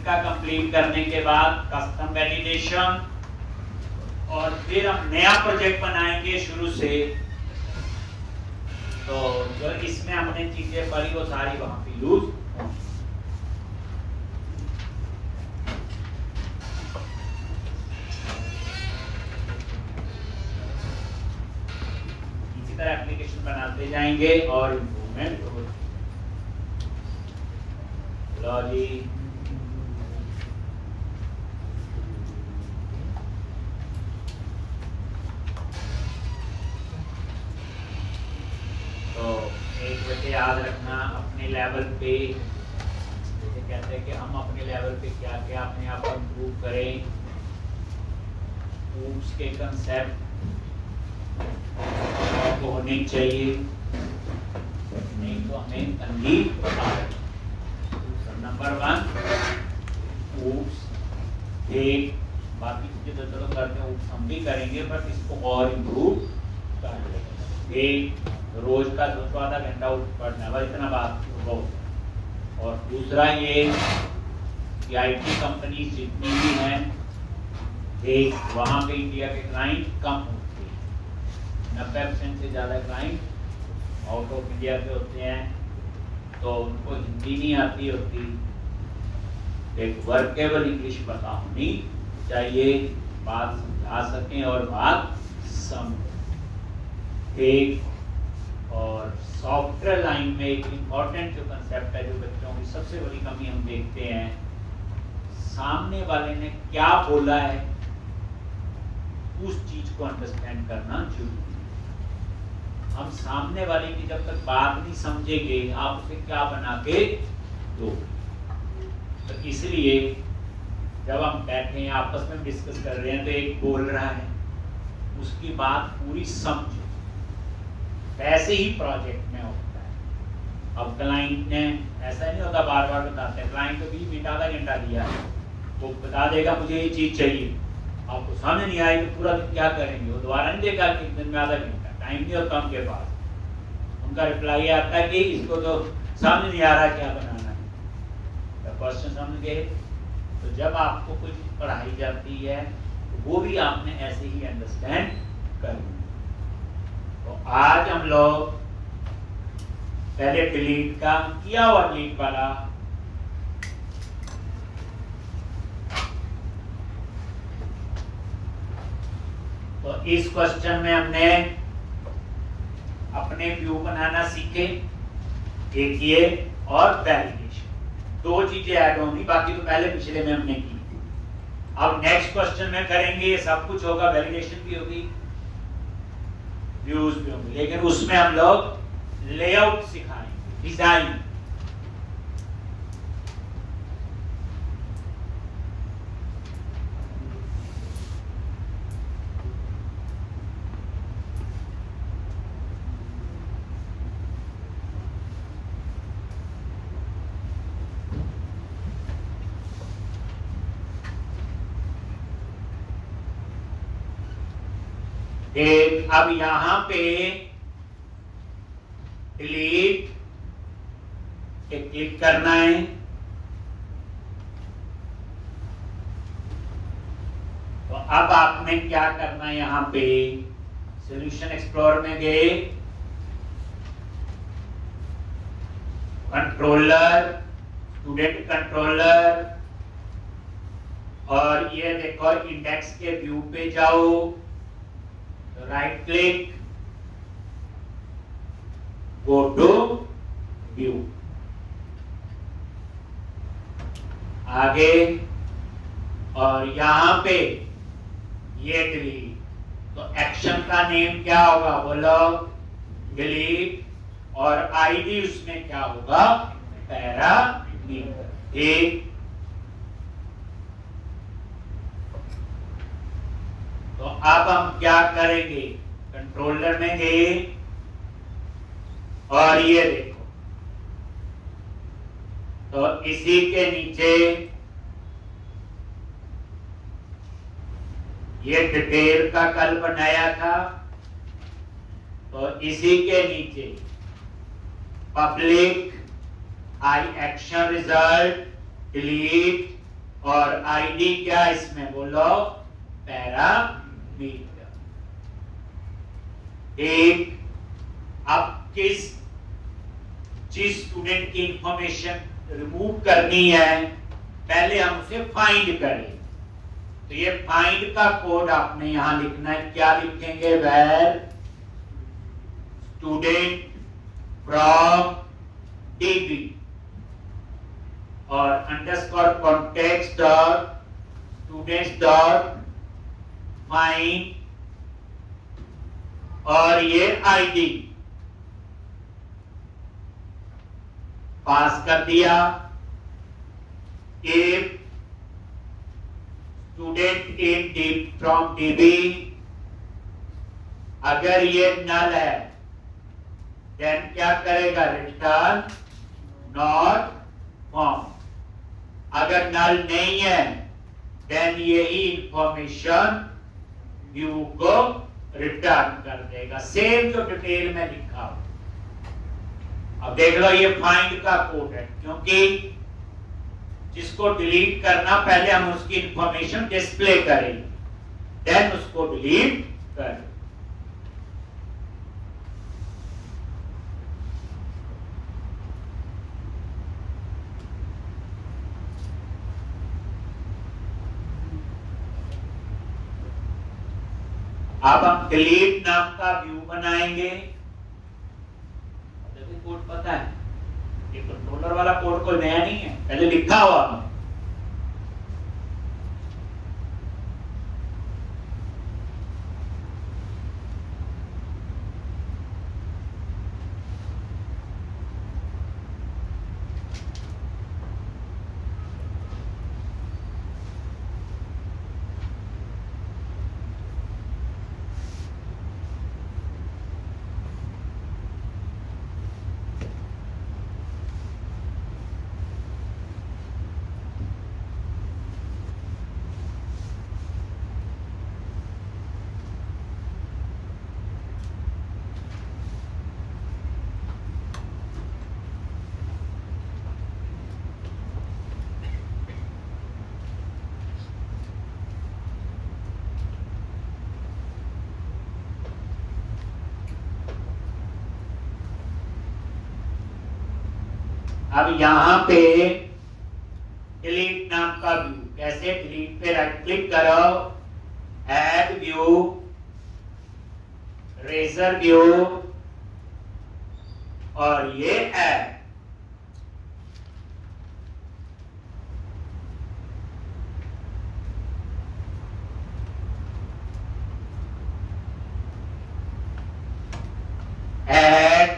इसका कंप्लीट करने के बाद कस्टम वैलिडेशन, और फिर हम नया प्रोजेक्ट बनाएंगे शुरू से। तो जो इसमें हमने चीजें पढ़ी वो सारी वहां पे यूज होंगी। इसी तरह एप्लीकेशन बनाते जाएंगे और इम्प्रूवमेंट होगी। लो जी, तो एक वजह याद रखना अपने लेवल पे, जैसे कहते हैं कि हम अपने लेवल पे क्या क्या अपने आप को इम्प्रूव करें। उसके कंसेप्ट आपको होने चाहिए, नहीं तो हमें तंगी बता रहे। नंबर 1 ऊप्स एक, बाकी चीजें तो चलो करते हैं, ऊप्स हम भी करेंगे बट इसको और इम्प्रूव कर लेंगे। एक, रोज का 2 से आधा घंटा पढ़ना है, बस इतना बात हो। और दूसरा ये कि आईटी कंपनी जितनी भी हैं, एक वहाँ पे इंडिया के क्लाइंट कम होते हैं, 90% से ज़्यादा क्लाइंट आउट ऑफ इंडिया के होते हैं, तो उनको हिंदी नहीं आती होती। एक वर्केबल इंग्लिश पता होनी चाहिए, बात समझा सकें और बात समझ। एक और सॉफ्टवेयर लाइन में एक इम्पॉर्टेंट जो कंसेप्ट है, जो बच्चों की सबसे बड़ी कमी हम देखते हैं, सामने वाले ने क्या बोला है उस चीज को अंडरस्टैंड करना जरूरी है। हम सामने वाले की जब तक बात नहीं समझेंगे, आप उसे क्या बना के दो। तो इसलिए जब हम बैठे हैं आपस में डिस्कस कर रहे हैं, तो एक बोल रहा है, उसकी बात पूरी समझो। ऐसे ही प्रोजेक्ट में होता है। अब क्लाइंट ने ऐसा नहीं होता, बार बार बताते हैं, क्लाइंट को 20 मिनट आधा घंटा दिया है, वो बता देगा मुझे ये चीज चाहिए, आपको समझ नहीं आई तो पूरा दिन क्या करेंगे? वो दोबारा नहीं देगा कि दिन में आधा घंटा, टाइम नहीं होता उनके पास। उनका रिप्लाई आता है कि इसको तो समझ नहीं आ रहा क्या बनाना है। तो क्वेश्चन समझ गए? तो जब आपको कुछ पढ़ाई जाती है तो वो भी आपने ऐसे ही अंडरस्टैंड करना। तो आज हम लोग पहले डिलीट का किया हुआ डिलीट वाला, तो इस क्वेश्चन में हमने अपने व्यू बनाना सीखे, एक ये और वैलिडेशन, 2 चीजें ऐड होंगी, बाकी तो पहले पिछले में हमने की। अब नेक्स्ट क्वेश्चन में करेंगे, ये सब कुछ होगा, वैलिडेशन भी होगी, व्यूज भी होंगे, लेकिन उसमें हम लोग लेआउट सिखाएंगे, डिजाइन। एक, अब यहां पे डिलीट पे क्लिक करना है। तो अब आपने क्या करना है, यहां पे सॉल्यूशन एक्सप्लोरर में गए, कंट्रोलर, स्टूडेंट कंट्रोलर, और ये देखो इंडेक्स के व्यू पे जाओ, right click, go to view, आगे, और यहां पे ये डिलीट, तो एक्शन का नेम क्या होगा बोलो, डिलीट, और आईडी उसमें क्या होगा, पैरामीटर। ठीक, तो अब हम क्या करेंगे, कंट्रोलर में गए और ये देखो, तो इसी के नीचे ये डिटेल का कल बनाया था, तो इसी के नीचे पब्लिक आई एक्शन रिजल्ट डिलीट और आईडी क्या इसमें बोलो, पैरामीटर। एक, अब जिस स्टूडेंट की इंफॉर्मेशन रिमूव करनी है पहले हम उसे फाइंड करें। तो ये फाइंड का कोड आपने यहां लिखना है। क्या लिखेंगे, वेर स्टूडेंट फ्रॉम डीबी और underscore context dot students dot find और ये आईडी पास कर दिया। If student in from dB, अगर ये नल है देन क्या करेगा, रिटर्न नॉट फाउंड। अगर नल नहीं है देन यही इंफॉर्मेशन व्यू को रिटर्न कर देगा, सेम जो डिटेल में लिखा हो। अब देख लो ये फाइंड का कोड है, क्योंकि जिसको डिलीट करना पहले हम उसकी इंफॉर्मेशन डिस्प्ले करें देन उसको डिलीट करें। अब हम डिलीट नाम का व्यू बनाएंगे। देखो कोड पता है, ये कंट्रोलर वाला कोड कोई नया नहीं है, पहले लिखा हुआ है। अब यहां पे डिलीट नाम का व्यू, कैसे, डिलीट पे राइट क्लिक करो, ऐड व्यू, रेजर व्यू और ये ऐड। ऐड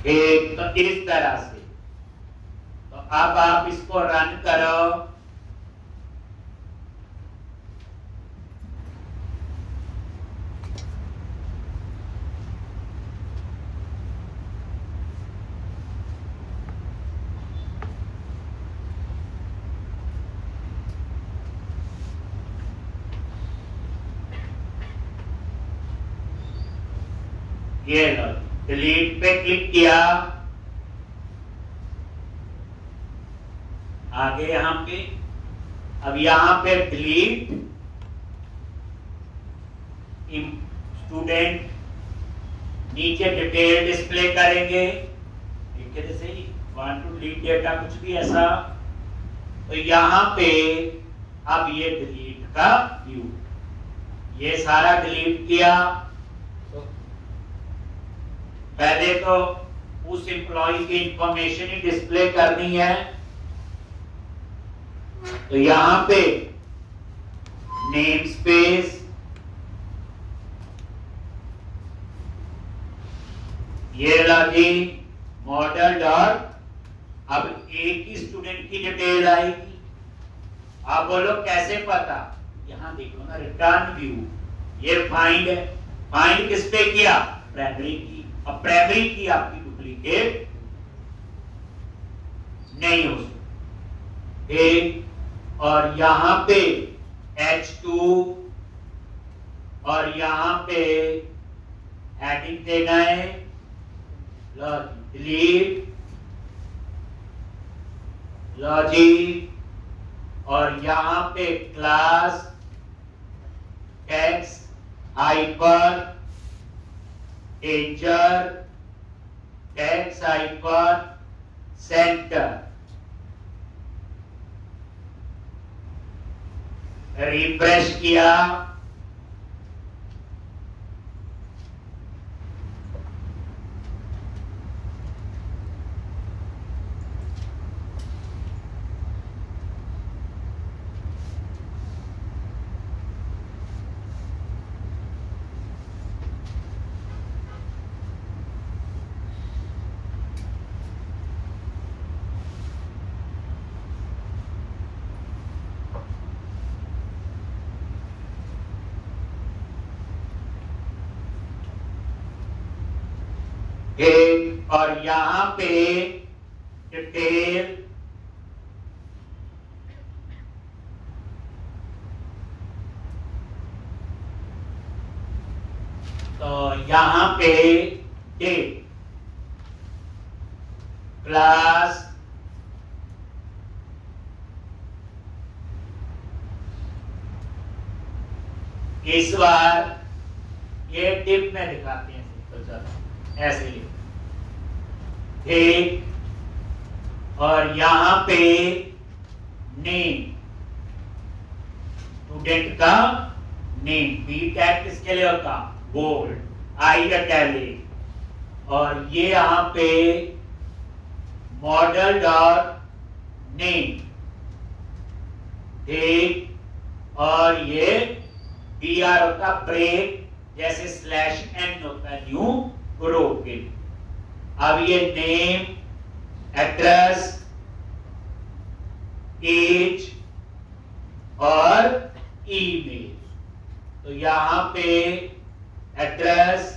एक, तो इस तरह से। तो अब आप इसको रन करो। ये लो, डिलीट पे क्लिक किया, आगे यहां पे, अब यहां पे डिलीट स्टूडेंट, नीचे डिटेल डिस्प्ले करेंगे, ठीक है, जैसे ही वांट टू डिलीट डेटा कुछ भी ऐसा। तो यहां पे अब ये डिलीट का व्यू, ये सारा डिलीट किया। तो पहले तो उस एम्प्लॉय की इंफॉर्मेशन ही डिस्प्ले करनी है। तो यहां पे नेम स्पेस, ये लगी मॉडल डॉट, अब एक ही स्टूडेंट की डिटेल आएगी। आप बोलो कैसे पता, यहां देखो ना, रिटर्न व्यू, ये फाइंड है, फाइंड किस पे किया, प्राइमरी की। अब प्राइमरी की आपकी डुप्लीकेट नहीं हो सकती। और यहां पे H2 और यहां पे हेडिंग देना है डिलीट लॉजिक, और यहां पे class text hyper danger text hyper centre, refresh किया, और यहां पे डिटेल तो यहां पे डेट क्लास इस बार ये टिप में दिखाते हैं, सिंपल सा ऐसे लिखो, ठीक। और यहां पे नेम, स्टूडेंट का नेम, बी टैग किसके लिए होता, बोल्ड, आई इटैलिक, और ये यहां पे मॉडल डॉट नेम, ठीक। और ये BR होता ब्रेक, जैसे स्लैश n होता है न्यू ब्रोकन। अब ये नेम, एड्रेस, एज और ईमेल, तो यहां पे एड्रेस,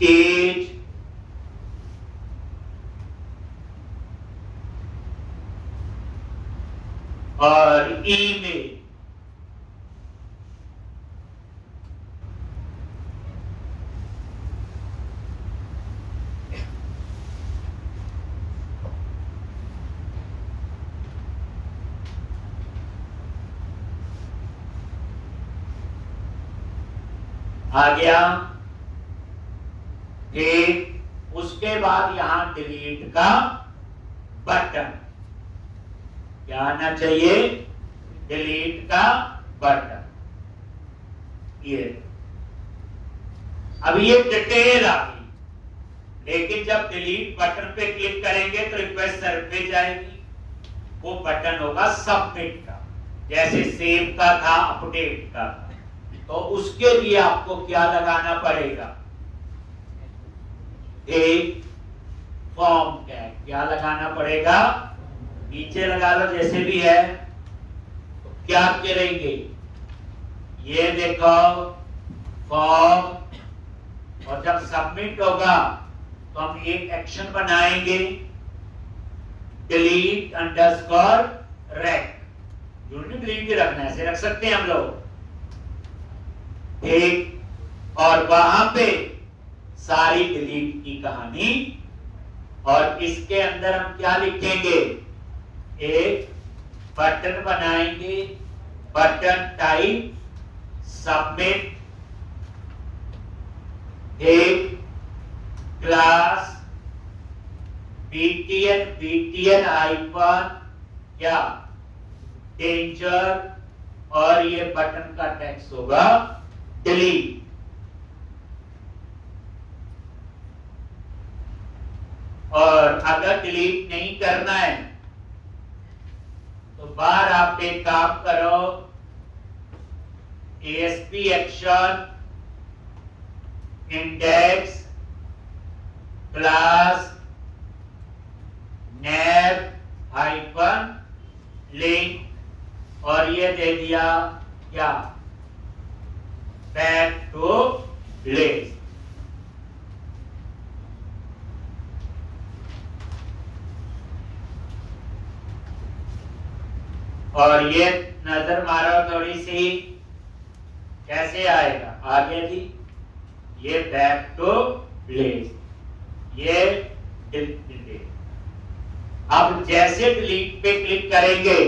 एज, और ईमेल, आ गया, ठीक। उसके बाद यहां डिलीट का बटन, क्या आना चाहिए, डिलीट का बटन, ये। अब ये डिटेल आ गई, लेकिन जब डिलीट बटन पे क्लिक करेंगे तो रिक्वेस्ट सर्वर पे जाएगी, वो बटन होगा सबमिट का, जैसे सेव का था, अपडेट का था। तो उसके लिए आपको क्या लगाना पड़ेगा, एक फॉर्म टैग, क्या लगाना पड़ेगा, नीचे लगा लो जैसे भी है। तो क्या करेंगे, ये देखो फॉर्म, और जब सबमिट होगा तो हम एक एक्शन बनाएंगे, delete underscore rec, unit delete भी रखना है, ऐसे रख सकते हैं हम लोग, ठीक। और वहां पे सारी डिलीट की कहानी, और इसके अंदर हम क्या लिखेंगे, एक बटन बनाएंगे, बटन टाइप सबमिट, एक क्लास बीटीएन हाइफन क्या डेंजर, और ये बटन का टेक्स्ट होगा डिलीट। और अगर डिलीट नहीं करना है तो बाहर आप एक काम करो, ASP एक्शन इंडेक्स क्लास नैव हाइफन लिंक और ये दे दिया क्या, बैक टू लिस्ट। और ये नजर मारो थोड़ी सी, कैसे आएगा, आगे जी ये बैक टू प्लेस, ये डिलीट। अब जैसे डिलीट पे क्लिक करेंगे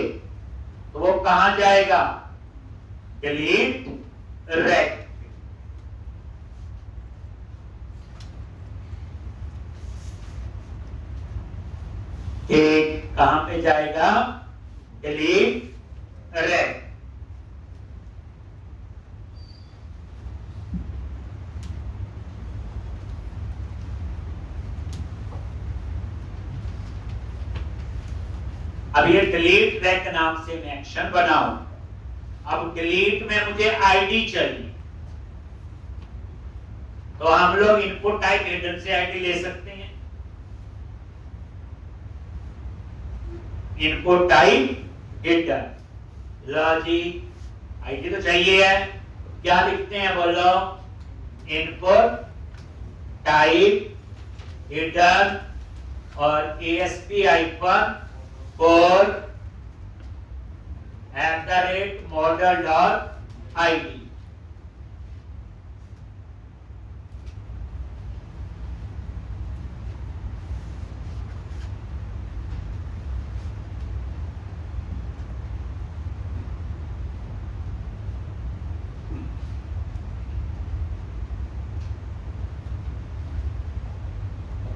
तो वो कहां जाएगा, डिलीट रेक। कहां पे जाएगा, डिलीट रेक। अब ये डिलीट रैक नाम से मैं एक्शन बनाऊं। अब डिलीट में मुझे आईडी चाहिए, तो हम लोग इनपुट टाइप हिडन से आईडी ले सकते हैं। इनपुट टाइप हिडन, लो जी आईडी तो चाहिए है, क्या लिखते हैं बोलो, इनपुट टाइप हिडन और ASP आइकन for @model.id।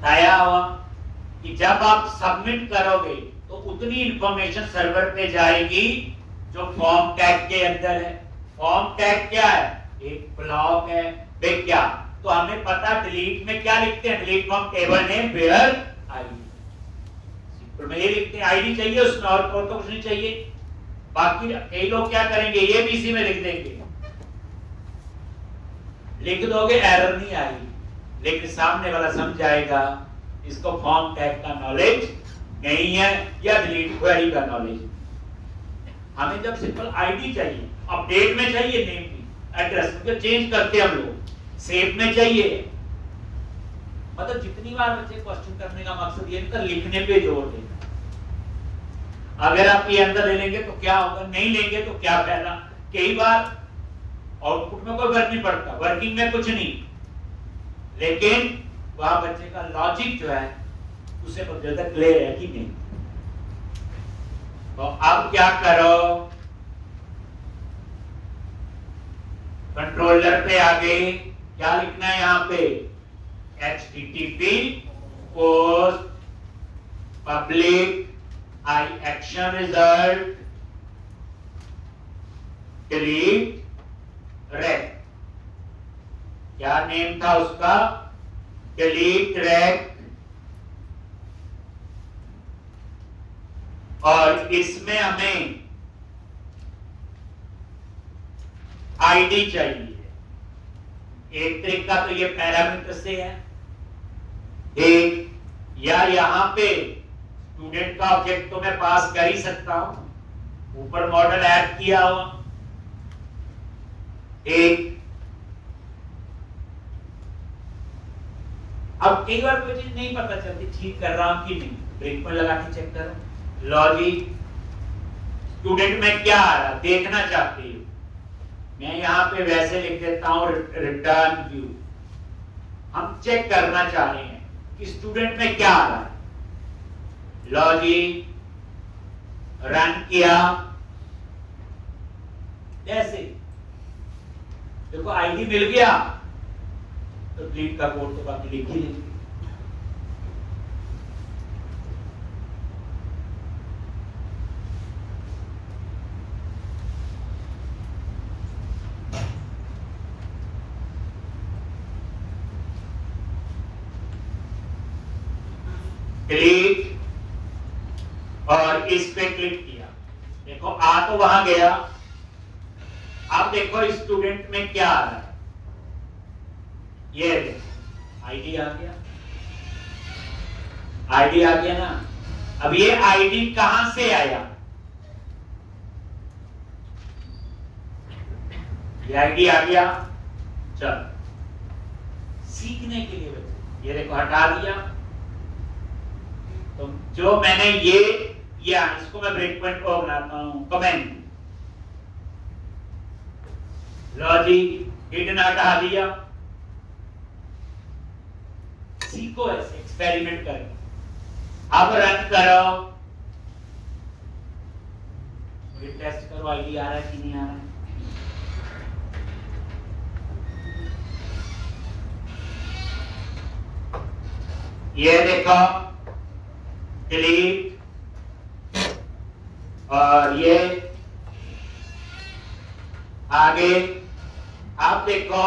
बताया हुआ कि जब आप सबमिट करोगे तो उतनी इंफॉर्मेशन सर्वर पे जाएगी जो फॉर्म टैग के अंदर है। फॉर्म टैग क्या है, एक ब्लॉक है, वे क्या, तो हमें पता डिलीट में क्या लिखते हैं, delete from table name where ID, simple में ये लिखते हैं, आईडी चाहिए उसमें और तो कुछ नहीं चाहिए। बाकी कई लोग क्या करेंगे, ये भी इसी में लिख देंगे, लिख दोगे एरर नहीं आएगी, लेकिन सामने वाला समझ जाएगा इसको फॉर्म टैग का नॉलेज नहीं है या डिलीट क्वेरी का नॉलेज। हमें जब सिंपल आईडी चाहिए, अपडेट में चाहिए नेम भी, एड्रेस में चेंज करते हम लोग, सेव में चाहिए, मतलब जितनी बार बच्चे क्वेश्चन करने का मकसद ये इनका लिखने पे जोर देना। अगर आप ये अंदर ले लेंगे तो क्या होगा, नहीं लेंगे तो क्या फायदा। कई बार आउटपुट में कोई फर्क नहीं पड़ता, वर्किंग में कुछ नहीं, लेकिन वहां बच्चे का लॉजिक जो है उसे बहुत ज्यादा क्लियर है कि नहीं। तो अब क्या करो, कंट्रोलर पे आगे क्या लिखना है, यहां पे http post public I action result delete rec, क्या नेम था उसका, delete rec। और इसमें हमें आईडी चाहिए। एक तरीका तो ये पैरामीटर से है, एक या यहां पे स्टूडेंट का ऑब्जेक्ट तो मैं पास कर ही सकता हूं, ऊपर मॉडल ऐड किया हुआ, एक। अब कई बार कोई चीज नहीं पता चलती, ठीक कर रहा हूं कि नहीं, ब्रेक पर लगा के चेक करो। लॉजिक स्टूडेंट में क्या आ रहा देखना चाहती हूं, मैं यहां पे वैसे लिख देता हूं रिटर्न व्यू। हम चेक करना चाह रहे हैं कि स्टूडेंट में क्या आ रहा है। लॉजिक रन किया, जैसे देखो आईडी मिल गया तो डिलीट का कोड तो बाकी लिख ही लेंगे। डिलीट और इस पे क्लिक किया, देखो आ तो वहां गया। अब देखो स्टूडेंट में क्या आ रहा है, ये आईडी आ गया, आईडी आ गया ना। अब ये आईडी कहां से आया? ये आईडी आ गया। चल सीखने के लिए बच्चे ये देखो हटा दिया, तो जो मैंने ये किया इसको मैं ब्रेक पॉइंट को बनाता हूं कमेंट। लॉजिक हिडन हटा दिया। सीखो ऐसे एक्सपेरिमेंट करके। अब रन करो, मुझे टेस्ट करो आईडी आ रहा है कि नहीं आ रहा है। ये देखो डिलीट, और ये आगे आप देखो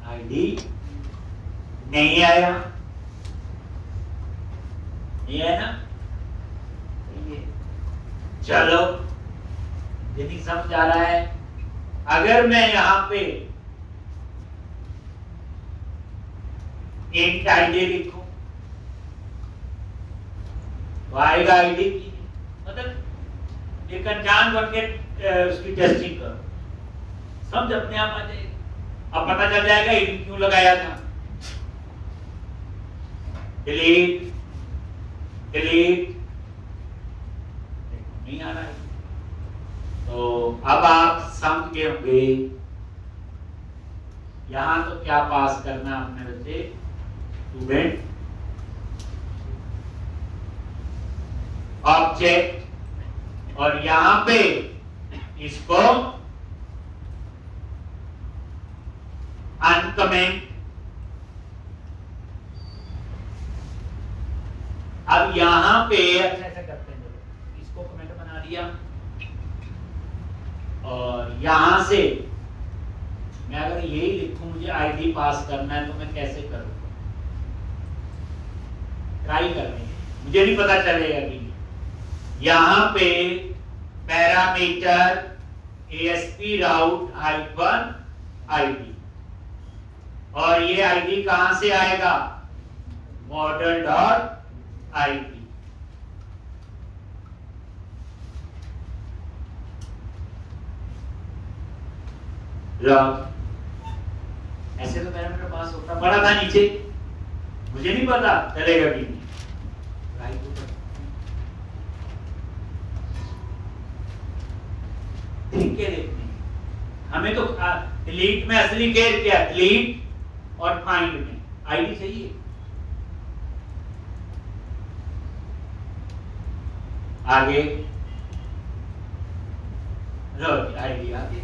आईडी नहीं आया, नहीं है ना? चलो यदि समझ आ रहा है, अगर मैं यहां पे इंट आईडी लिखूं तो आएगा आईडी की, मतलब एक अनजान बन के उसकी टेस्टिंग करो, समझ अपने आप आ जाएगी। अब पता चल जाएगा इन क्यों लगाया था। डिलीट डिलीट, नहीं आ रहा है। तो अब आप समझ गए होंगे यहां तो क्या पास करना अपने बच्चे, स्टूडेंट ऑब्जेक्ट, और यहां पे इसको अनकमेंट। अब यहां पे ऐसा करते हैं, इसको कमेंट बना दिया, और यहां से मैं अगर यही लिखूं मुझे आईडी पास करना है तो मैं कैसे करूं? ट्राई करनी है, मुझे नहीं पता चलेगा कि यहां पे पैरामीटर ASP राउट हाइफन आईडी, और ये आईडी कहां से आएगा? Model dot ID. ऐसे तो पैरामीटर पास होता पड़ा था नीचे, मुझे नहीं पता चलेगा कि नहीं। देखते हैं, हमें तो डिलीट में असली केस क्या, डिलीट और फाइंड में आईडी चाहिए। आगे लो आईडी आगे,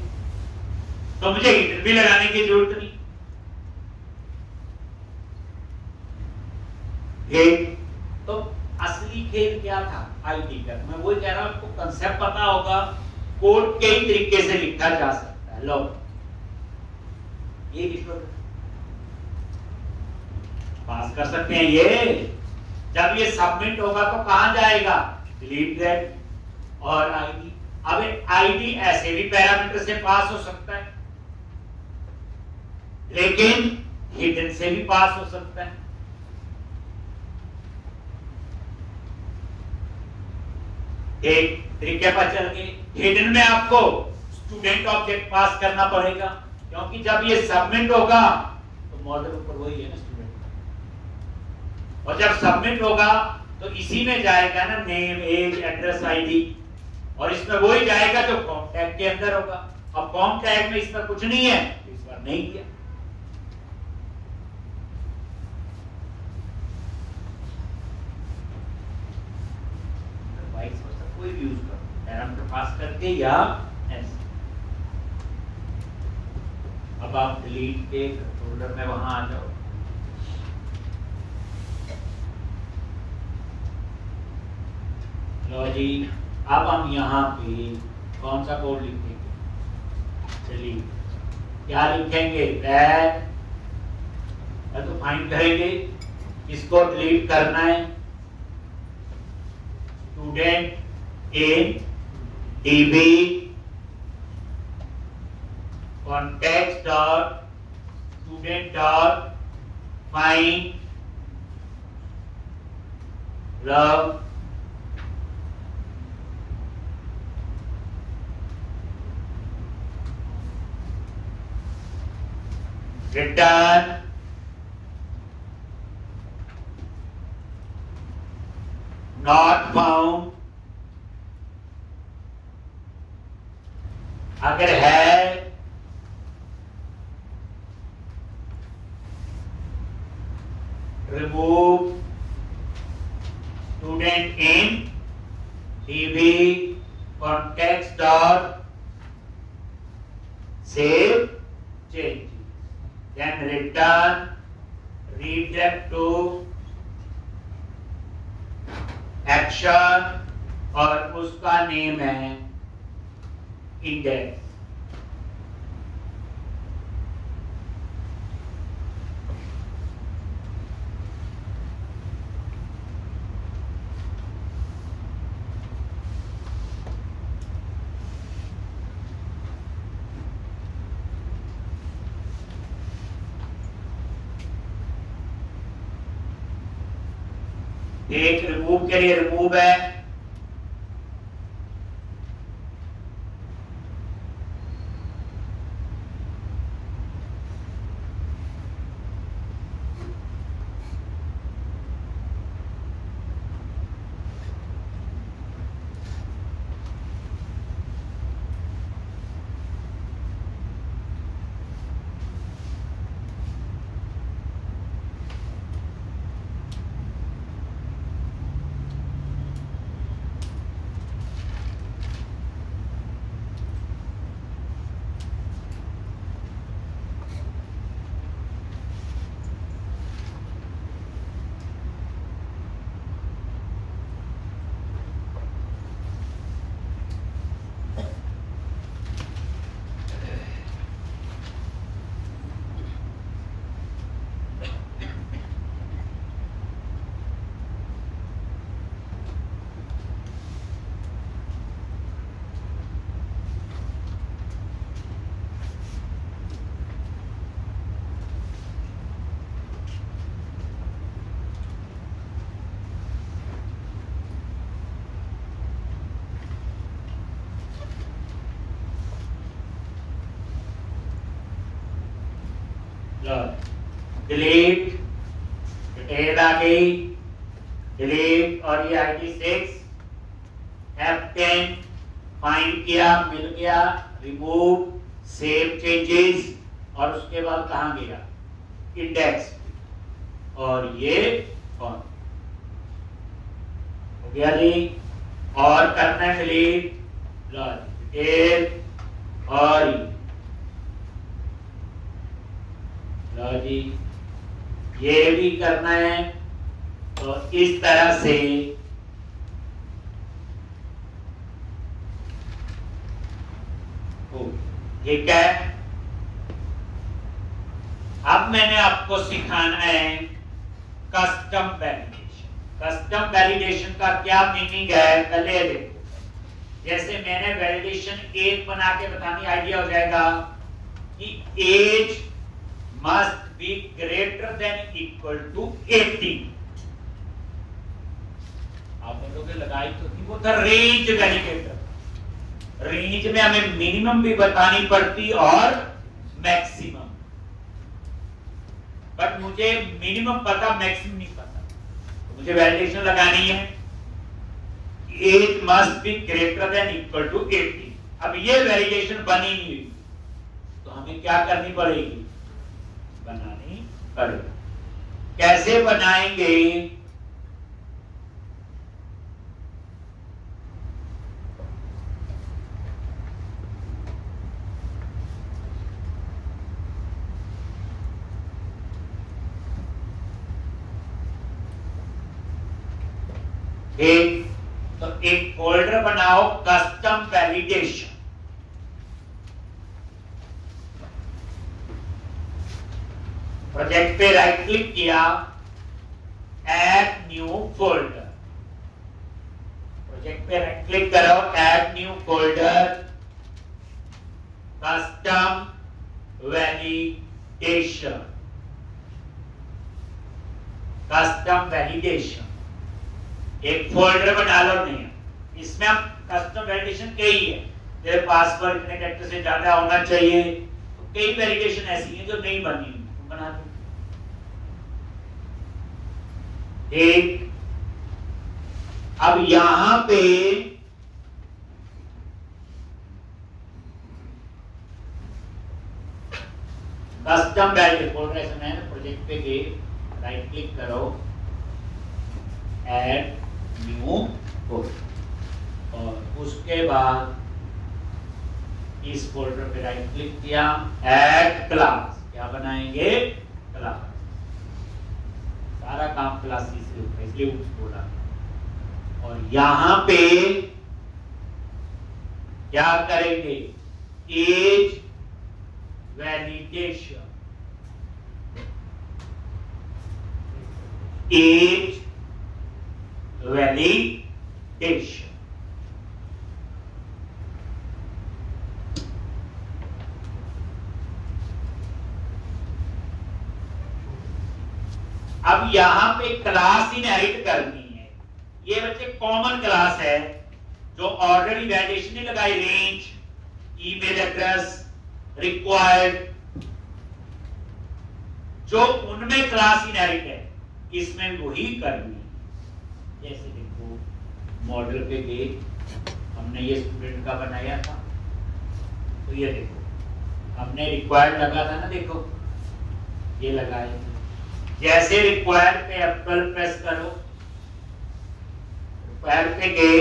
तो मुझे हिडन भी लगाने की जरूरत नहीं। तो असली खेल क्या था आईडी का? मैं वही कह रहा हूं, आपको कंसेप्ट पता होगा, कोड कई तरीके से लिखा जा सकता है। लो ये लिखो, पास कर सकते हैं ये। जब ये सबमिट होगा तो कहां जाएगा? डिलीट दैट और आईडी। अब आईडी ऐसे भी पैरामीटर से पास हो सकता है, लेकिन हिडन से भी पास हो सकता है। एक तरीके पर चल के हिडन में आपको स्टूडेंट ऑब्जेक्ट पास करना पड़ेगा, क्योंकि जब ये सबमिट होगा तो मॉडल ऊपर वही है ना स्टूडेंट, और जब सबमिट होगा तो इसी में जाएगा ना नेम एज एड्रेस आईडी, और इसमें वही जाएगा जो फॉर्म टैग के अंदर होगा। अब फॉर्म टैग में इसमें कुछ नहीं है तो इस बार नहीं किया। कोई भी यूज करो, पैरामीटर पास करके या ऐसे। अब आप डिलीट के फोल्डर में वहां आ जाओ, लो जी। अब हम यहाँ पे कौन सा कोड लिखेंगे? चलिए क्या लिखेंगे? दैट, तो फाइंड करेंगे, इसको डिलीट करना है। Student in db context dot student dot find love, return, not found, अगर है remove student in DB context dot save changes, then return redirect to action और उसका नेम है इंडेक्स। एक रिमूव के लिए रिमूव है, डिलीट, डिटेल आ गई, डिलीट और ये ID6 F10 फाइंड किया, मिल गया, रिमूव, सेव चेंजेस और उसके बाद कहां गया, इंडेक्स, और ये कौन हो गया जी। और करना है डिलीट, डिटेल और जी ये भी करना है। तो इस तरह से ठीक है। अब मैंने आपको सिखाना है कस्टम वैलिडेशन। कस्टम वैलिडेशन का क्या मीनिंग है पहले देखो। जैसे मैंने वैलिडेशन 1 बना के बतानी, आइडिया हो जाएगा कि as must be greater than equal to 18। आप बोलोगे लगाई तो थी, वो था रेंज वैलिडेटर। रेंज में हमें मिनिमम भी बतानी पड़ती और मैक्सिमम, बट मुझे मिनिमम पता, मैक्सिमम नहीं पता, तो मुझे वैलिडेशन लगानी है age must be greater than equal to 18। अब ये वैलिडेशन बनी नहीं हुई तो हमें क्या करनी पड़ेगी, बनानी पड़ेगी। कैसे बनाएंगे, तो एक फोल्डर बनाओ कस्टम वैलिडेशन। प्रोजेक्ट पे राइट क्लिक किया, ऐड न्यू फोल्डर। प्रोजेक्ट पे राइट क्लिक करो, add new folder, custom validation. Custom validation एक फोल्डर में डालो नहीं है, इसमें हम कस्टम वैलिडेशन कई है, तेरे पासवर्ड इतने कैरेक्टर से ज्यादा होना चाहिए, तो कई वैलिडेशन ऐसी हैं जो नहीं बनी, तुम बना दो। एक अब यहां पे कस्टम वैल्यू फोल्डर है, प्रोजेक्ट पे गए, राइट क्लिक करो, ऐड न्यू फोल्डर, और उसके बाद इस फोल्डर पे राइट क्लिक किया, ऐड क्लास, क्या बनाएंगे क्लास, सारा काम क्लासेस से होता है इसलिए उसको बोला। और यहां पे क्या करेंगे, एज वैलिडेशन, एज वैलिडेशन। अब यहां पे क्लास इनहेरिट करनी है, ये बच्चे कॉमन क्लास है जो ऑलरेडी वैलिडेशन ने लगाई, रेंज, ईमेल एड्रेस, रिक्वायर्ड, जो उनमें क्लास इनहेरिट है इसमें वही करनी है। जैसे देखो मॉडल पे गए, हमने ये स्टूडेंट का बनाया था, तो ये देखो हमने रिक्वायर्ड लगा था ना, देखो ये लगाए, जैसे रिक्वायर्ड पे F12 प्रेस करो, रिक्वायर्ड पे गए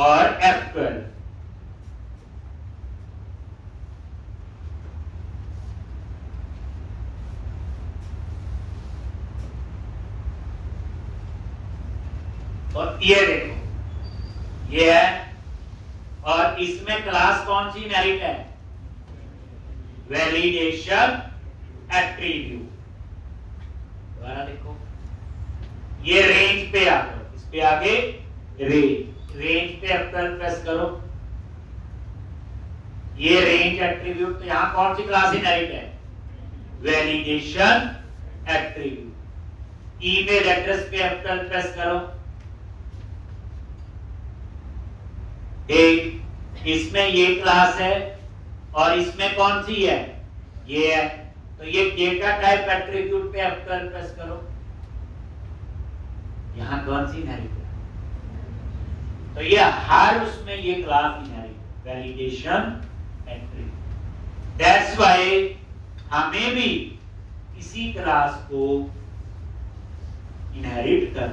और F12, और ये देखो ये है, और इसमें क्लास कौन सी इनहेरिट है, वैलिडेशन एट्रीब्यूट। दोबारा देखो ये रेंज पे आ गए, इस पे आगे रेंज, रेंज पे F12 प्रेस करो, ये रेंज एट्रीब्यूट, तो यहां कौन सी क्लास इनहेरिट है, वैलिडेशन एट्रीब्यूट। ईमेल एड्रेस पे F12 प्रेस करो, एक इसमें ये क्लास है और इसमें कौन सी है, ये है, तो ये डेटा टाइप एट्रीब्यूट पे F12 प्रेस करो, यहां कौन सी इनहेरिट है, तो ये हर उसमें ये class inherit, validation attribute. That's why हमें भी इसी क्लास को इनहेरिट कर,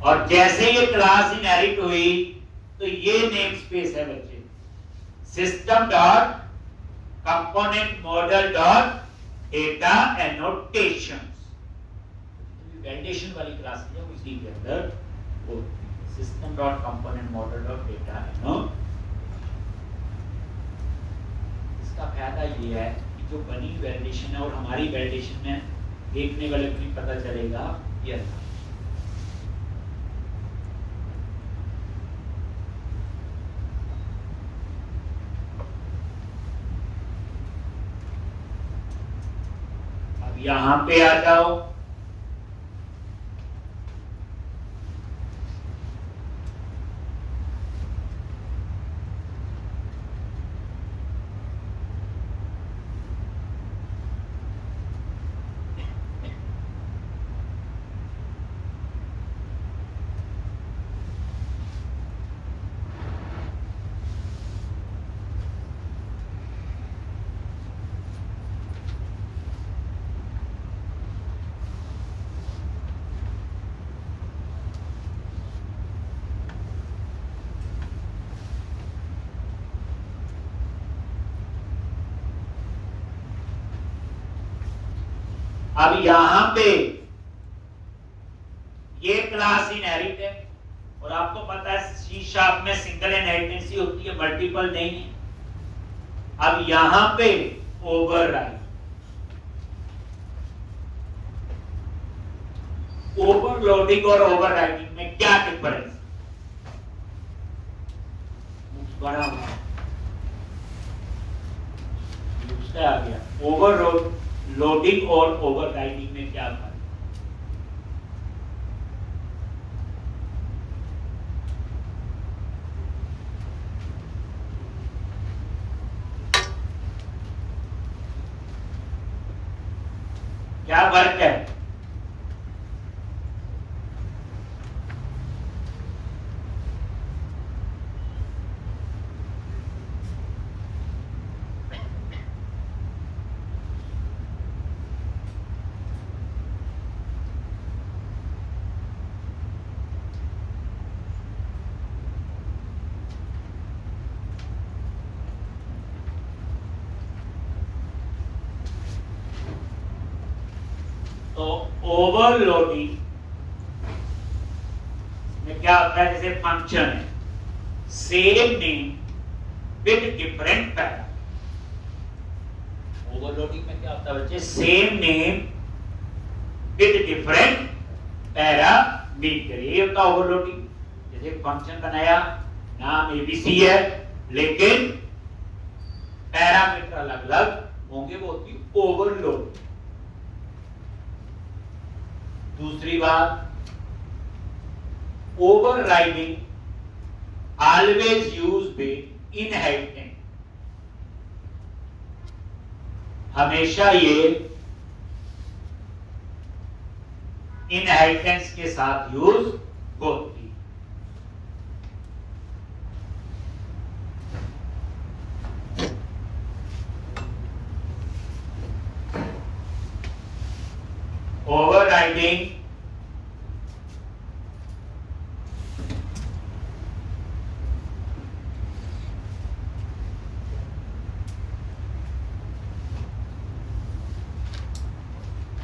और जैसे ये क्लास इनहेरिट हुई तो ये नेम स्पेस है बच्चे, system dot component model dot data annotations, validation वाली क्लास है उसी के अंदर वो system dot component model dot data annotation. इसका फायदा ये है कि जो बनी वैलिडेशन है और हमारी वैलिडेशन में देखने वाले को नहीं पता चलेगा ये। यहां पे आ जाओ, अब यहां पे ये क्लास इनहेरिट है, और आपको पता है सी शार्प में सिंगल इनहेरिटेंस होती है, मल्टीपल नहीं है। अब यहां पे ओवरराइड, ओवरलोडिंग और ओवरराइडिंग में क्या डिफरेंस, बड़ा दूसरा आ गया, ओवरलोडिंग और ओवरराइडिंग में क्या फर्क, क्या वर्क है? तो ओवरलोडिंग में क्या होता है, जैसे फंक्शन है same name with different para. Overloading में क्या होता है बच्चे, same name with different parameter, ये होता है ओवरलोडिंग। जैसे फंक्शन बनाया, नाम एबीसी है, लेकिन पैरामीटर अलग अलग होंगे, वो होती है ओवरलोड। दूसरी बात, overriding always use with inherent, हमेशा ये इनहेरिटेंस के साथ यूज होती। ओवरराइडिंग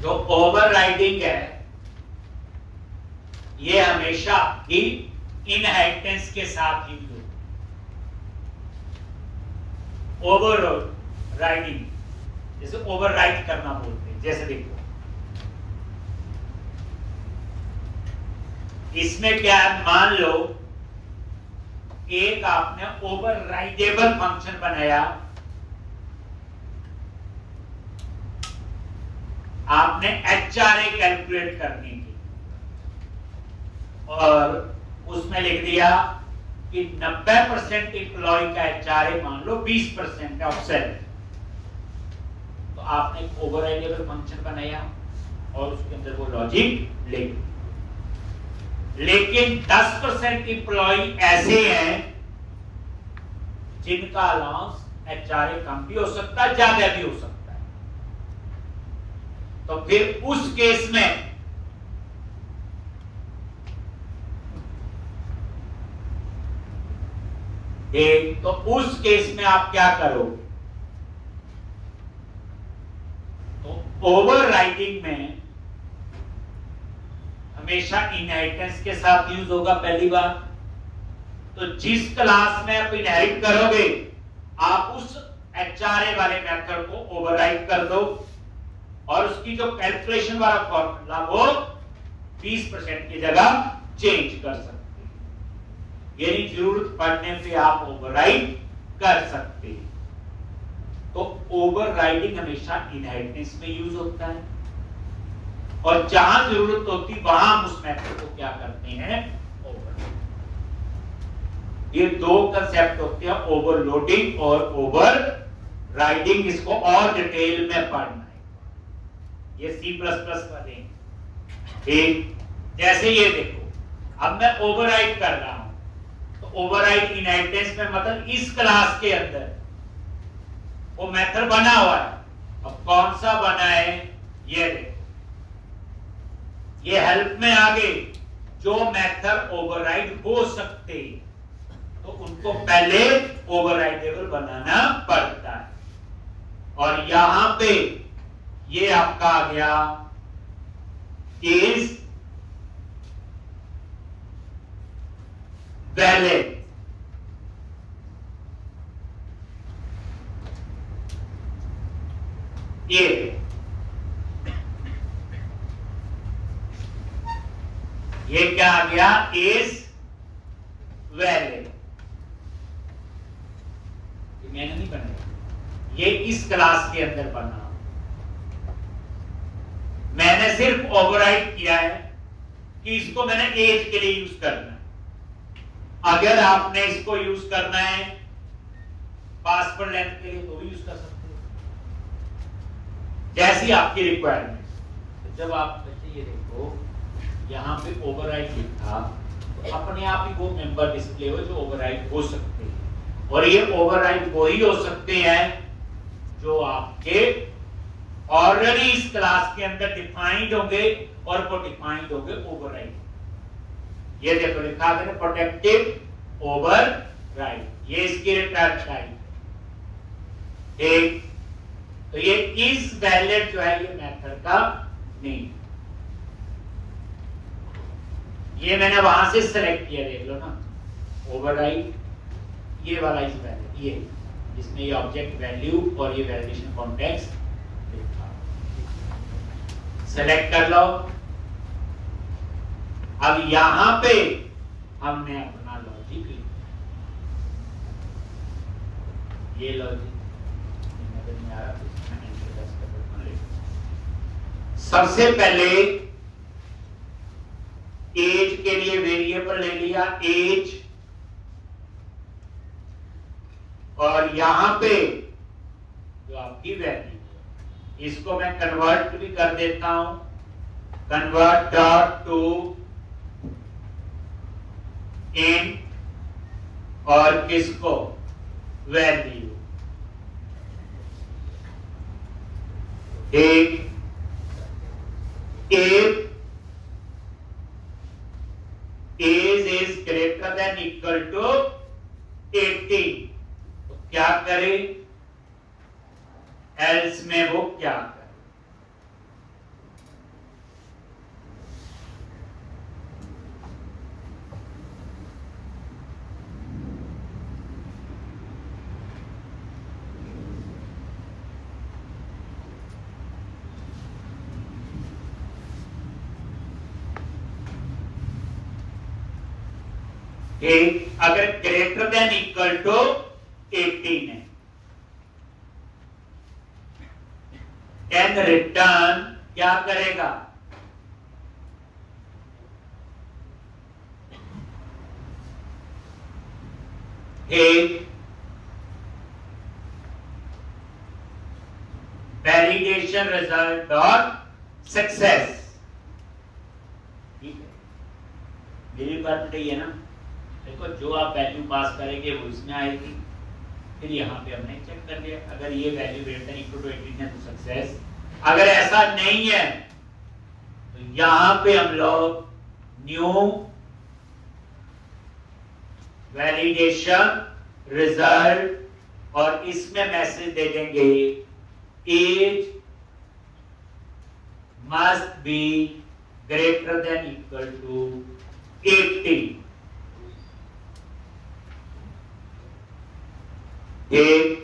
जो ओवरराइडिंग है ये हमेशा ही इनहेरिटेंस के साथ यूज होती। ओवरराइडिंग जैसे ओवरराइड करना बोलते हैं, जैसे देखो इसमें क्या है, मान लो एक आपने ओवरराइडेबल फंक्शन बनाया, आपने एचआरए कैलकुलेट करने की, और उसमें लिख दिया कि 90% एम्प्लॉय का एचआरए मान लो 20% ऑफसेट, तो आपने एक ओवरराइडेबल फंक्शन बनाया और उसके अंदर वो लॉजिक लिख। लेकिन 10% एम्प्लॉय ऐसे हैं जिनका अलाउंस एचआरए कम भी हो सकता है, ज्यादा भी हो सकता है, तो फिर उस केस में तो उस केस में आप क्या करोगे, तो ओवरराइडिंग में हमेशा इनहेरिटेंस के साथ यूज होगा। पहली बात तो जिस क्लास में आप इनहेरिट करोगे आप उस एचआरए वाले मेथड को ओवरराइड कर दो और उसकी जो कैलकुलेशन वाला फॉर्मूला वो 20% की जगह चेंज कर सकते हैं, यानी जरूरत पड़ने पे आप ओवरराइड कर सकते हैं। तो ओवरराइडिंग हमेशा इनहेरिटेंस में यूज होता है और जहां जरूरत होती वहां हम उस मेथड को क्या करते हैं, ओवरलोड। ये दो कंसेप्ट होते हैं, ओवरलोडिंग और ओवरराइडिंग। इसको और डिटेल में पढ़ना है, ये C++ वाले। ठीक, जैसे ये देखो, अब मैं ओवरराइड कर रहा हूं, तो ओवरराइड इनहेरिटेंस में मतलब इस क्लास के अंदर वो मेथड बना हुआ है। अब कौन सा बना है, ये देखो, ये हेल्प में आगे जो मेथड ओवरराइड हो सकते तो उनको पहले ओवरराइडेबल बनाना पड़ता है, और यहां पे ये आपका आ गया इज वैलिड। ये क्या आ गया, इज वैलिड। ये मैंने नहीं बनाया, ये इस क्लास के अंदर बना, मैंने सिर्फ ओवरराइड किया है कि इसको मैंने एज के लिए यूज करना है। अगर आपने इसको यूज करना है पासवर्ड लेंथ के लिए तो भी यूज कर सकते हो, जैसी आपकी रिक्वायरमेंट। जब आप बच्चे ये देखो यहाँ पे ओवरराइड लिखा तो अपने आप ही वो मेंबर डिस्प्ले हो जो ओवरराइड हो सकते हैं, और ये ओवरराइड वो ही हो सकते हैं जो आपके ऑलरेडी इस क्लास के अंदर डिफाइंड होंगे और वो डिफाइंड होंगे ओवरराइड। ये देखो लिखा है प्रोटेक्टिव ओवरराइड, ये इसकी रिटर्न टाइप। ठीक, तो ये इज वैलिड जो है ये मेथड का नहीं, ये मैंने वहां से सेलेक्ट किया, देख लो ना ओवरराइड, ये वाला इज वैलिड, ये जिसमें ये ऑब्जेक्ट वैल्यू और ये वैलिडेशन कॉन्टेक्स्ट सेलेक्ट कर लो। अब यहां पे हमने अपना लॉजिक लिखा, ये लॉजिक नजर नहीं आ रहा तो इसमें एंटर प्रेस कर दो। सबसे पहले एज के लिए वेरिएबल ले लिया एज, और यहां पे जो आपकी वैल्यू, इसको मैं कन्वर्ट भी कर देता हूं, कन्वर्ट डॉट टू इंट, और किसको वैल्यू। एक if age is greater than equal to 18, तो क्या करे, एल्स में वो क्या करे, अगर ग्रेटर देन इक्वल टू 18 है, कैन रिटर्न क्या करेगा, वैलिडेशन रिजल्ट डॉट सक्सेस। ठीक है, मेरी बात है ना, देखो जो आप वैल्यू पास करेंगे वो इसमें आएगी, फिर यहाँ पे हमने चेक कर लिया, अगर ये value greater than equal to 18 है तो सक्सेस, अगर ऐसा नहीं है तो यहाँ पे हम लोग न्यू वैलिडेशन रिजल्ट, और इसमें मैसेज दे देंगे age must be greater than equal to 18। एक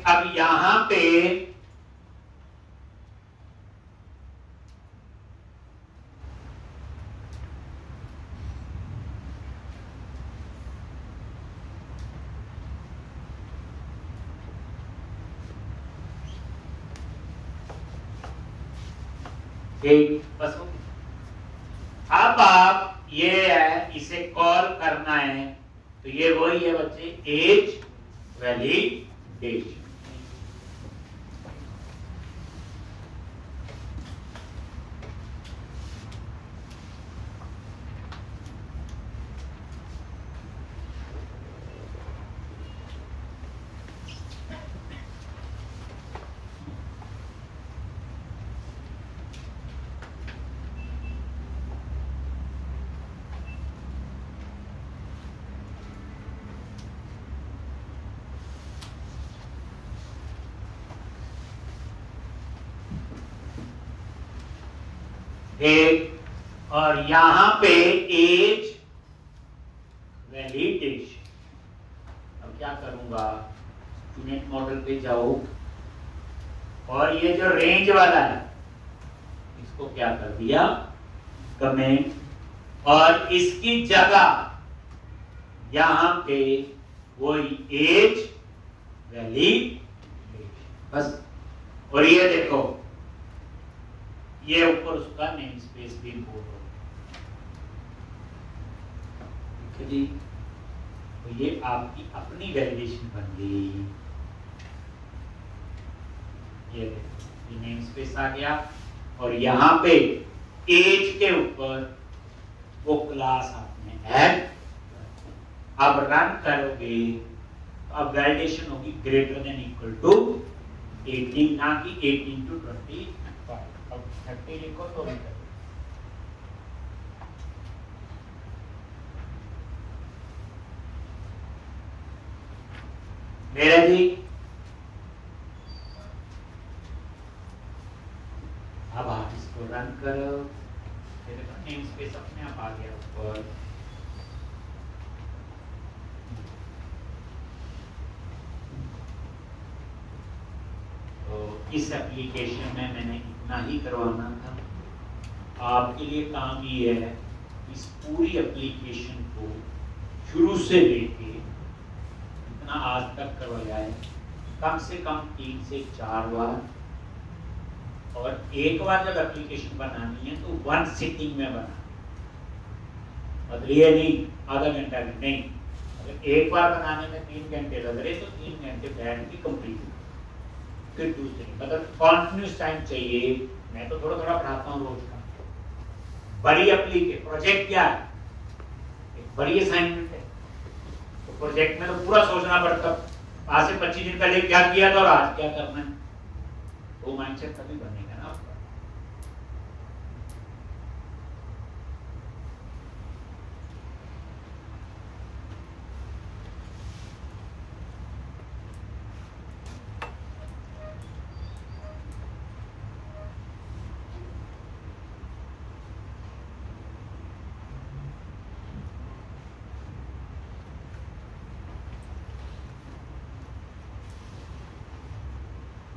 अब यहां पे बस अब आप ये है इसे कॉल करना है, तो ये वही है बच्चे एज वैलिडेशन। एक और यहां पे एज वैलिडेशन। अब क्या करूंगा, स्टूडेंट मॉडल पे जाओ और ये जो रेंज वाला है इसको क्या कर दिया, कमेंट, और इसकी जगह यहां पे वही एज वैलिडेशन बस। और ये देखो ये ऊपर उसका नेम स्पेस भी इंपोर्ट हो जी। तो ये आपकी अपनी वैलिडेशन बन गई। ये नेम स्पेस आ गया और यहां पे एज के ऊपर वो क्लास आपने ऐड। अब रन करोगे तो अब वैलिडेशन होगी ग्रेटर देन इक्वल टू 18, ना कि 18 to 25। अब 30 लिखो तो नहीं करो। मेरा जी अब आप इसको रन करो, नेम स्पेस अपने आप आ गया ऊपर। तो इस एप्लीकेशन में मैंने इतना ही करवाना था। आपके लिए काम ये है इस पूरी एप्लीकेशन को शुरू से लेके इतना आज तक करवाया है कम से कम 3 से 4 बार। और एक बार जब एप्लीकेशन बनानी है तो 1 सिटिंग में बना, मतलब ये नहीं आधा घंटा भी नहीं। अगर एक बार बनाने में 3 घंटे लग रहे तो 3 घंटे बैठ के कंप्लीट, फिर दूसरी, मतलब कॉन्टिन्यूस टाइम चाहिए। मैं तो थोड़ा थोड़ा पढ़ाता हूँ रोज का। बड़ी एप्लीकेशन प्रोजेक्ट क्या है, एक बड़ी असाइनमेंट है, तो प्रोजेक्ट में तो पूरा सोचना पड़ता। आज से 25 दिन पहले क्या किया था और आज क्या करना है, वो माइंडसेट तभी बनेगा ना आपका।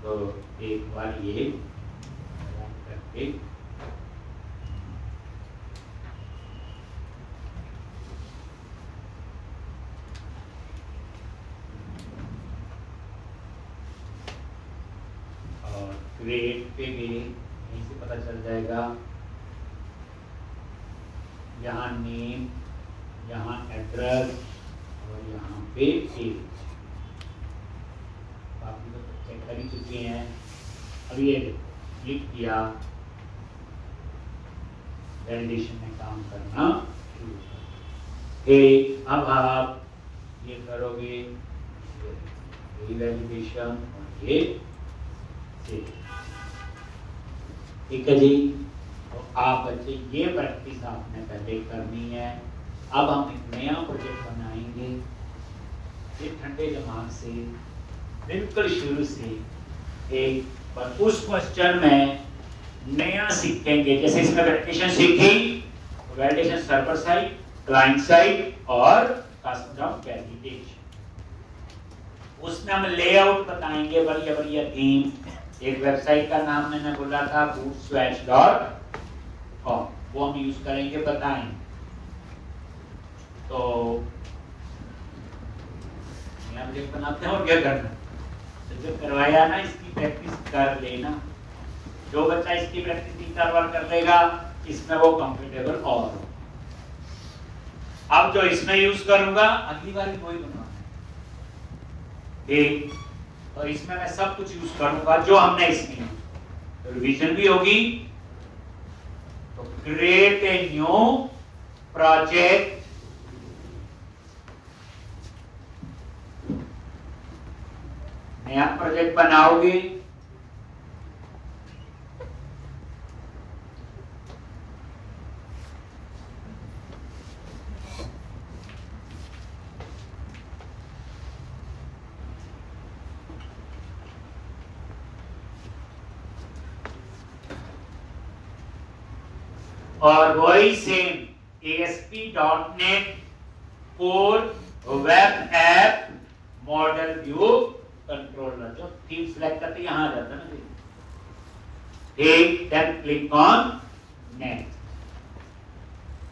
तो एक बार ये करके और क्रिएट पे गए, यहीं से पता चल जाएगा। यहाँ नेम, यहाँ एड्रेस और यहाँ पे एज। बाकी तो चेक कर ही चुके हैं। अब ये क्लिक किया, वैलिडेशन में काम करना शुरू कर। अब आप ये करोगे, ये वैलिडेशन और ये सेव। ठीक है जी। तो आप बच्चे ये प्रैक्टिस आपने पहले करनी है। अब हम एक नया प्रोजेक्ट बनाएंगे, ये ठंडे दिमाग से बिल्कुल शुरू से एक, पर उस क्वेश्चन में नया सीखेंगे। जैसे इसमें वैलिडेशन सीखी, validation server side, client side और कस्टम वैलिडेशन। उसमें हम लेआउट बताएंगे, बढ़िया बढ़िया थीम। एक वेबसाइट का नाम मैंने बोला था bootswatch.com, वो हम यूज करेंगे, बताएंगे। तो नया प्रोजेक्ट बनाते हैं और क्या करना, जो करवाया ना इसकी प्रैक्टिस कर लेना। जो बच्चा इसकी प्रैक्टिस 3-4 बार कर लेगा इसमें वो कंफर्टेबल और हो। अब जो इसमें यूज करूंगा अगली बार भी वही बनवाना है, और इसमें मैं सब कुछ यूज करूंगा जो हमने इसमें। तो रिवीजन भी होगी। तो क्रिएट ए न्यू प्रोजेक्ट, नया प्रोजेक्ट बनाओगे। और वही same ASP.NET core web app model view controller, जो थीम सिलेक्ट करते यहां आ जाता है ना, ठीक, देन क्लिक ऑन नेक्स्ट।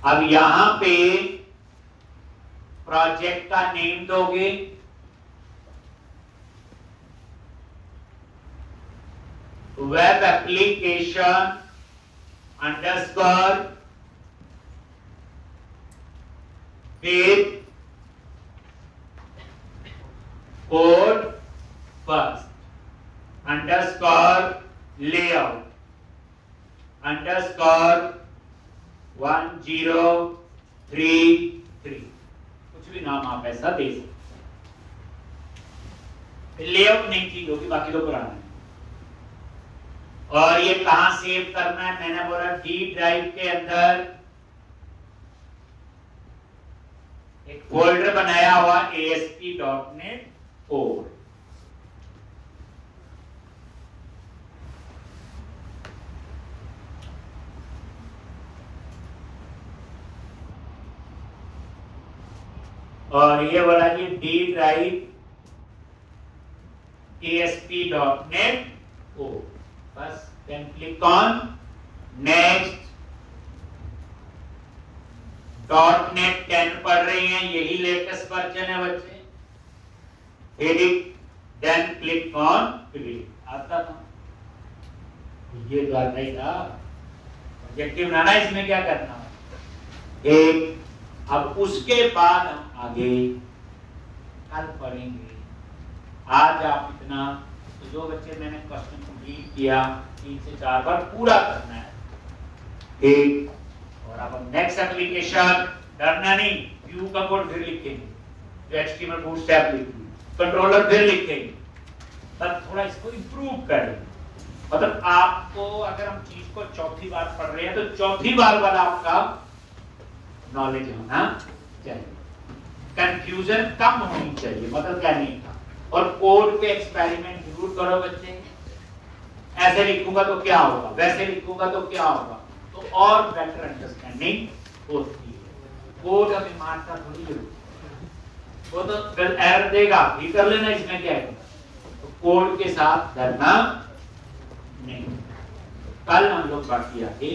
अब यहां पे प्रोजेक्ट का नेम दोगे, web application underscore with code first underscore layout underscore 1033, कुछ भी नाम आप ऐसा दे सकते। लेआउट नहीं की होगी, बाकी तो पुराना है। और ये कहां सेव करना है, मैंने बोला डी ड्राइव के अंदर एक फोल्डर बनाया हुआ ASP.NET कोड। और ये बोला कि डी ड्राइव ASP.NET कोड, बस। Then click on next. .NET 10 पढ़ रही हैं, यही लेटेस्ट वर्जन है बच्चे। Then click on create. आता था ये तो आता ही था। ऑब्जेक्टिव बनाना, इसमें क्या करना है, एक। अब उसके बाद हम आगे कल पढ़ेंगे। आज आप इतना, तो जो बच्चे मैंने क्वेश्चन कंप्लीट किया 3 से 4 बार पूरा करना है, ठीक। और अब हम नेक्स्ट एप्लीकेशन डरना नहीं, व्यू का कोड फिर लिखेंगे, जो HTML बूटस्ट्रैप लिखेंगे, कंट्रोलर फिर लिखेंगे, तब थोड़ा इसको इंप्रूव करेंगे। मतलब आपको अगर हम चीज को चौथी बार पढ़ रहे हैं तो चौथी बार वाला आपका नॉलेज होना चाहिए, कंफ्यूजन कम होनी चाहिए, मतलब क्या नहीं था। और कोड पे एक्सपेरिमेंट जरूर करो बच्चे। ऐसे लिखूंगा तो क्या होगा, वैसे लिखूंगा तो क्या होगा, तो और बेटर अंडरस्टैंडिंग होती है। कोड हमें मारता थोड़ी है, वो तो एरर देगा, ठीक कर लेना, इसमें क्या है। तो कोड के साथ डरना नहीं। कल हम लोग बाकी आगे